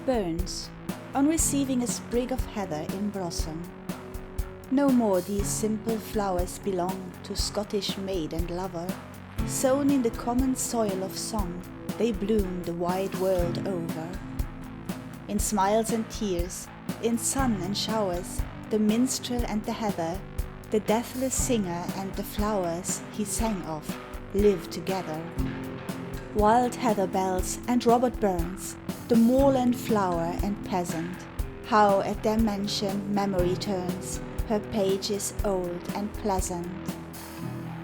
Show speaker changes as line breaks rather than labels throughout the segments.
burns on receiving a sprig of heather in blossom. No more these simple flowers belong to Scottish maid and lover. Sown in the common soil of song, they bloom the wide world over. In smiles and tears, in sun and showers, the minstrel and the heather, the deathless singer and the flowers he sang of, live together. Wild heather bells and Robert Burns, the moorland flower and peasant, how at their mention memory turns her pages old and pleasant.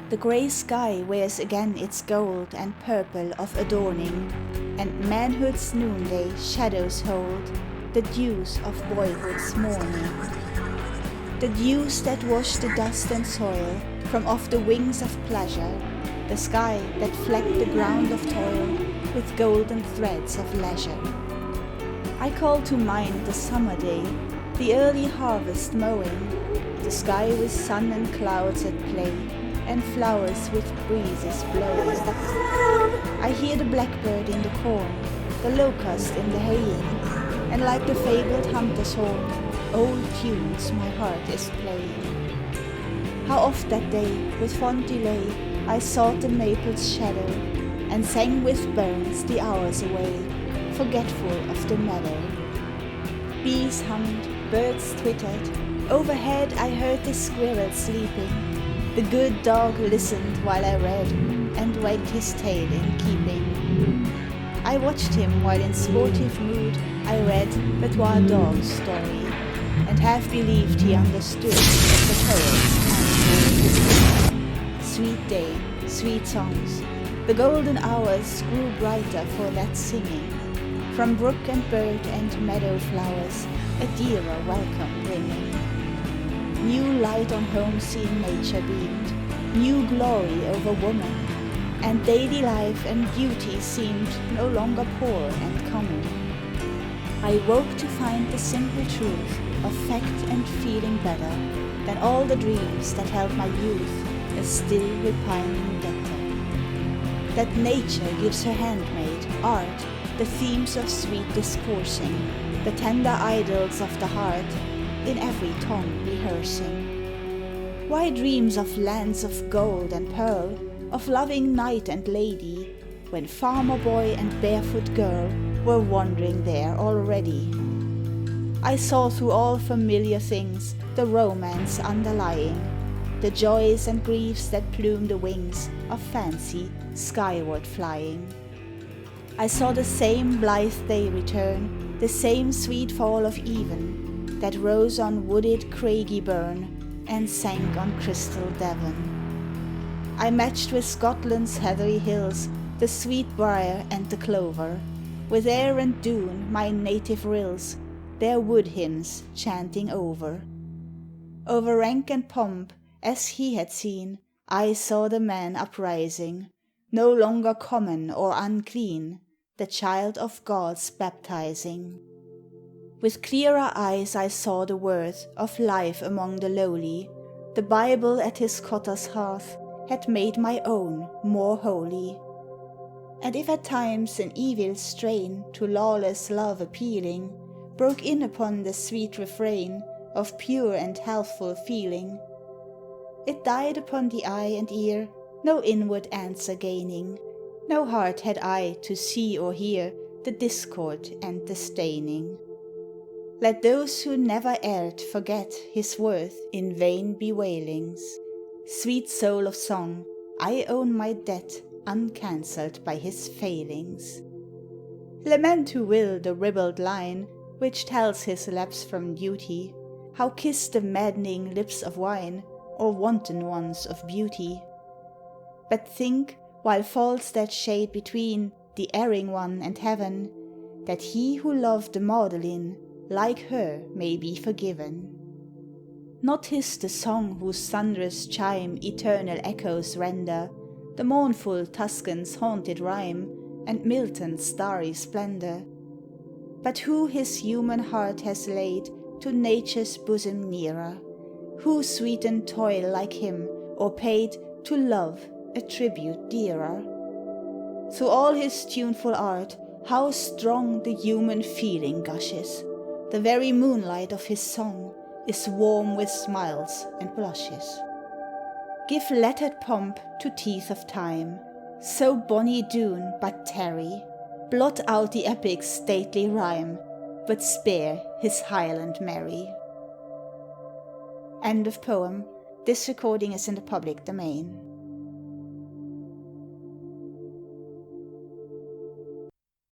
The grey sky wears again its gold and purple of adorning, and manhood's noonday shadows hold the dews of boyhood's morning. The dews that wash the dust and soil from off the wings of pleasure, the sky that flecked the ground of toil with golden threads of leisure. I call to mind the summer day, the early harvest mowing, the sky with sun and clouds at play, and flowers with breezes blowing. I hear the blackbird in the corn, the locust in the haying, and like the fabled hunter's horn, old tunes my heart is playing. How oft that day, with fond delay, I sought the maple's shadow, and sang with Burns the hours away, forgetful of the meadow. Bees hummed, birds twittered, overhead I heard the squirrel sleeping. The good dog listened while I read, and wagged his tail in keeping. I watched him while in sportive mood I read the Trois Dogs story, and half believed he understood the poets untold history. Sweet day, sweet songs, the golden hours grew brighter for that singing. From brook and bird and meadow flowers, a dearer welcome bringing. New light on home-seen nature beamed, new glory over woman, and daily life and duty seemed no longer poor and common. I woke to find the simple truth of fact and feeling better than all the dreams that held my youth a still repining debtor. That nature gives her handmaid, art, the themes of sweet discoursing, the tender idols of the heart, in every tongue rehearsing. Why dreams of lands of gold and pearl, of loving knight and lady, when farmer boy and barefoot girl were wandering there already? I saw through all familiar things the romance underlying, the joys and griefs that plume the wings of fancy skyward flying. I saw the same blithe day return, the same sweet fall of even, that rose on wooded craggy burn, and sank on crystal Devon. I matched with Scotland's heathery hills the sweet briar and the clover, with air and dune my native rills their wood hymns chanting over. Over rank and pomp, as he had seen, I saw the man uprising, no longer common or unclean, the child of God's baptizing. With clearer eyes I saw the worth of life among the lowly, the Bible at his cotter's hearth had made my own more holy. And if at times an evil strain to lawless love appealing broke in upon the sweet refrain of pure and healthful feeling, it died upon the eye and ear, no inward answer gaining, no heart had I to see or hear the discord and the staining. Let those who never erred forget his worth in vain bewailings. Sweet soul of song, I own my debt uncancelled by his failings. Lament who will the ribald line which tells his lapse from duty, how kiss the maddening lips of wine or wanton ones of beauty. But think, while falls that shade between the erring one and heaven, that he who loved the Magdalene like her may be forgiven. Not his the song whose thunderous chime eternal echoes render, the mournful Tuscan's haunted rhyme and Milton's starry splendor, but who his human heart has laid to nature's bosom nearer, who sweetened toil like him or paid to love a tribute dearer. Through all his tuneful art, how strong the human feeling gushes! The very moonlight of his song is warm with smiles and blushes. Give lettered pomp to teeth of time, so bonny Doon but tarry, blot out the epic's stately rhyme, but spare his Highland Mary. End of poem. This recording is in the public domain.